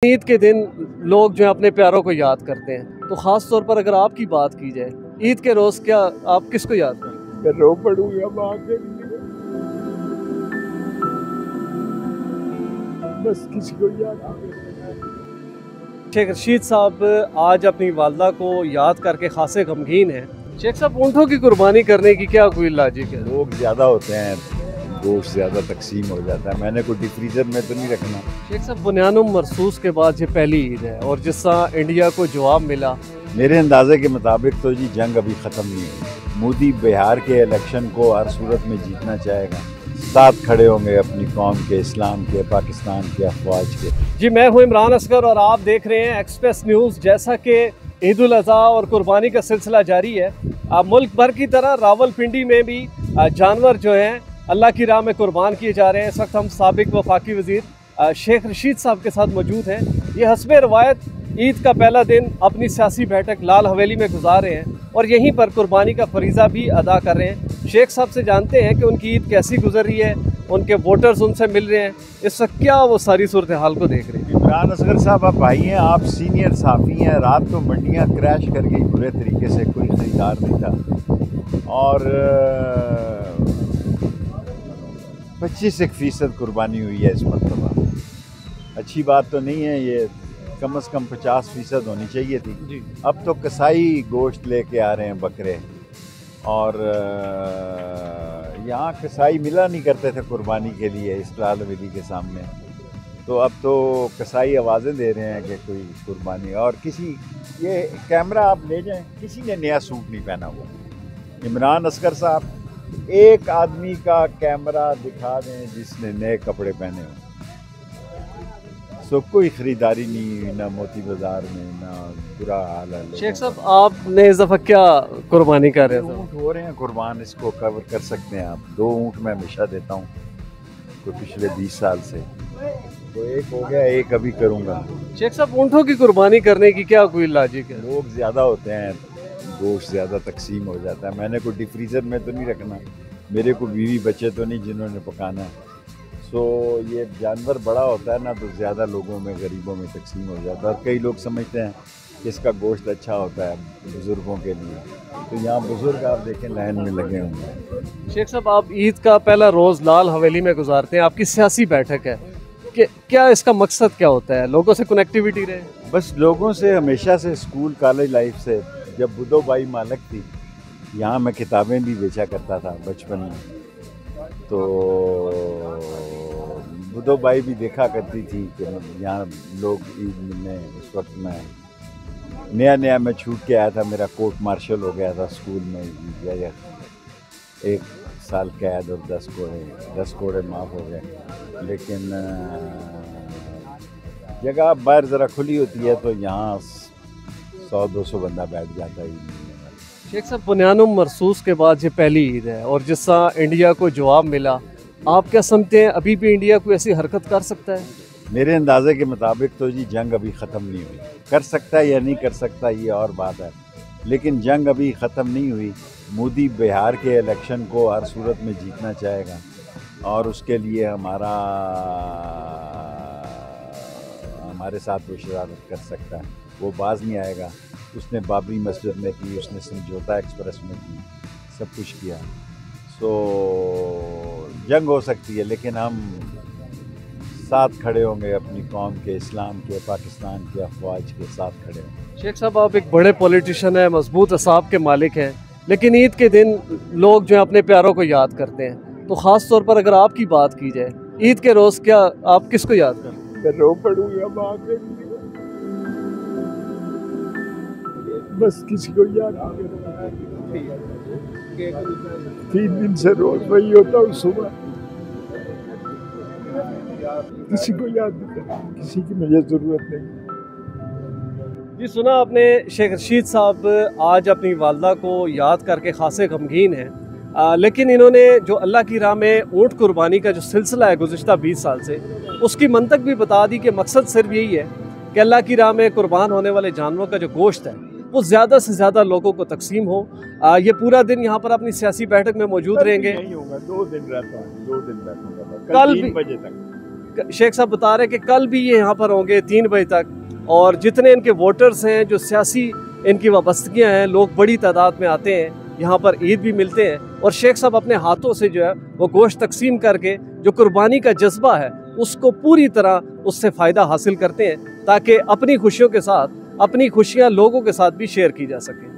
ईद के दिन लोग जो है अपने प्यारों को याद करते हैं, तो ख़ास तौर पर अगर आपकी बात की जाए ईद के रोज़ क्या आप किसको याद करते हैं? रो पड़ूंगा माँ के लिए, बस किसी को याद नहीं। शेख रशीद साहब आज अपनी वालदा को याद करके खासे गमगीन हैं। शेख साहब, ऊँटों की कुर्बानी करने की क्या कोई लॉजिक है? लोग ज़्यादा होते हैं, गोश्त ज़्यादा तकसीम हो जाता है। मैंने कोई डीप फ्रीजर में तो नहीं रखना। शेख साहब, बुनियानुम मरसूस के बाद ये पहली ईद है और जिस तरह इंडिया को जवाब मिला, मेरे अंदाजे के मुताबिक तो जी जंग अभी ख़त्म नहीं हुई। मोदी बिहार के इलेक्शन को हर सूरत में जीतना चाहेगा। साथ खड़े होंगे अपनी कौम के, इस्लाम के, पाकिस्तान के, अफवाज के। जी मैं हूँ इमरान असगर और आप देख रहे हैं एक्सप्रेस न्यूज़। जैसा कि ईद उल अज़हा और कुर्बानी का सिलसिला जारी है, मुल्क भर की तरह रावलपिंडी में भी जानवर जो हैं अल्लाह की राह में कुर्बान किए जा रहे हैं। इस वक्त हम साबिक वफाकी वज़ीर शेख रशीद साहब के साथ मौजूद हैं। ये हस्बे रवायत ईद का पहला दिन अपनी सियासी बैठक लाल हवेली में गुजार रहे हैं और यहीं पर कुर्बानी का फरीज़ा भी अदा कर रहे हैं। शेख साहब से जानते हैं कि उनकी ईद कैसी गुजर रही है, उनके वोटर्स उनसे मिल रहे हैं, इस वक्त क्या वो सारी सूरत हाल को देख रहे हैं। इमरान असगर साहब, आप भाई हैं, आप सीनियर साफ़ी हैं। रात को मंडियाँ क्रैश कर गई बुरे तरीके से, कोई ख़रीदार नहीं था और 25% कुर्बानी हुई है इस मरतबा। अच्छी बात तो नहीं है ये, कम से कम 50% होनी चाहिए थी जी। अब तो कसाई गोश्त लेके आ रहे हैं बकरे, और यहाँ कसाई मिला नहीं करते थे कुर्बानी के लिए इस लाल हवेली के सामने। तो अब तो कसाई आवाज़ें दे रहे हैं कि कोई कुर्बानी। और किसी, ये कैमरा आप ले जाएं, किसी ने नया सूट नहीं पहना हुआ। इमरान असगर साहब, एक आदमी का कैमरा दिखा दें जिसने नए कपड़े पहने हों। सो कोई ख़रीदारी नहीं हुई, ना मोती बाज़ार में, ना बुरा हाल है। शेख साहब, आपने इस दफ़ा क्या कुर्बानी कर रहे थे? ऊँट हो रहे हैं कुर्बान, इसको कवर कर सकते हैं आप। 2 ऊँट मैं हमेशा देता हूँ, तो पिछले 20 साल से, तो एक हो गया, एक अभी करूँगा। शेख साहब, ऊँटों की कुर्बानी करने की क्या कोई लॉजिक है? लोग ज़्यादा होते हैं, गोश्त ज़्यादा तकसीम हो जाता है। मैंने कोई डीप फ्रीज़र में तो नहीं रखना। मेरे को बीवी बच्चे तो नहीं जिन्होंने पकाना है। सो ये जानवर बड़ा होता है ना, तो ज़्यादा लोगों में, गरीबों में तकसीम हो जाता है। और कई लोग समझते हैं कि इसका गोश्त अच्छा होता है बुज़ुर्गों के लिए, तो यहाँ बुज़ुर्ग आप देखें लाइन में लगे होंगे। शेख साहब, आप ईद का पहला रोज़ लाल हवेली में गुजारते हैं, आपकी सियासी बैठक है कि क्या इसका मकसद क्या होता है? लोगों से कनेक्टिविटी रहे? बस लोगों से हमेशा से, स्कूल कॉलेज लाइफ से, जब बुद्धो बाई मालक थी यहाँ मैं किताबें भी बेचा करता था बचपन में, तो बुद्धो बाई भी देखा करती थी कि यहाँ लोग ईद में, उस वक्त में नया मैं छूट के आया था, मेरा कोर्ट मार्शल हो गया था स्कूल में, या 1 साल कैद और 10 कोड़े माफ़ हो गए। लेकिन जगह बाहर ज़रा खुली होती है तो यहाँ 100-200 बंदा बैठ जाता है। शेख साहब, बुनियानुम मरसूस के बाद ये पहली ईद है और जिस तरह इंडिया को जवाब मिला, आप क्या समझते हैं अभी भी इंडिया कोई ऐसी हरकत कर सकता है? मेरे अंदाजे के मुताबिक तो जी जंग अभी ख़त्म नहीं हुई। कर सकता है या नहीं कर सकता ये और बात है, लेकिन जंग अभी ख़त्म नहीं हुई। मोदी बिहार के इलेक्शन को हर सूरत में जीतना चाहेगा और उसके लिए हमारे साथ वो शरारत कर सकता है। वो बाज नहीं आएगा। उसने बाबरी मस्जिद में की, उसने समझौता एक्सप्रेस में की, सब कुछ किया। सो जंग हो सकती है, लेकिन हम साथ खड़े होंगे अपनी कौम के, इस्लाम के, पाकिस्तान के, अफवाज के साथ खड़े होंगे। शेख साहब, आप एक बड़े पॉलिटिशियन हैं, मजबूत असाब के मालिक हैं, लेकिन ईद के दिन लोग जो है अपने प्यारों को याद करते हैं, तो ख़ास तौर पर अगर आपकी बात की जाए ईद के रोज़ क्या आप किसको याद करते हैं? रो पड़ूंगा माँ के लिए, बस किसी को याद नहीं। 3 दिन से रोज वही होता हूँ, सुबह किसी को याद नहीं करता, किसी की मुझे ज़रूरत नहीं। जी सुना आपने, शेख रशीद साहब आज अपनी वालदा को याद करके खासे गमगीन हैं, लेकिन इन्होंने जो अल्लाह की राह में ऊँट कुर्बानी का जो सिलसिला है गुज़िश्ता 20 साल से, उसकी मंतक भी बता दी कि मकसद सिर्फ यही है कि अल्लाह की राह में कुर्बान होने वाले जानवरों का जो गोश्त है वो ज़्यादा से ज़्यादा लोगों को तकसीम हो। ये पूरा दिन यहाँ पर अपनी सियासी बैठक में मौजूद रहेंगे। नहीं होगा, 2 दिन रहता हूँ, 2 दिन बैठूंगा, कल 3 भी बजे तक। शेख साहब बता रहे हैं कि कल भी ये यहाँ पर होंगे 3 बजे तक, और जितने इनके वोटर्स हैं, जो सियासी इनकी वाबस्तगियाँ हैं, लोग बड़ी तादाद में आते हैं यहाँ पर, ईद भी मिलते हैं, और शेख साहब अपने हाथों से जो है वो गोश्त तकसीम करके जो कुर्बानी का जज्बा है उसको पूरी तरह उससे फ़ायदा हासिल करते हैं, ताकि अपनी खुशियों के साथ अपनी खुशियाँ लोगों के साथ भी शेयर की जा सके।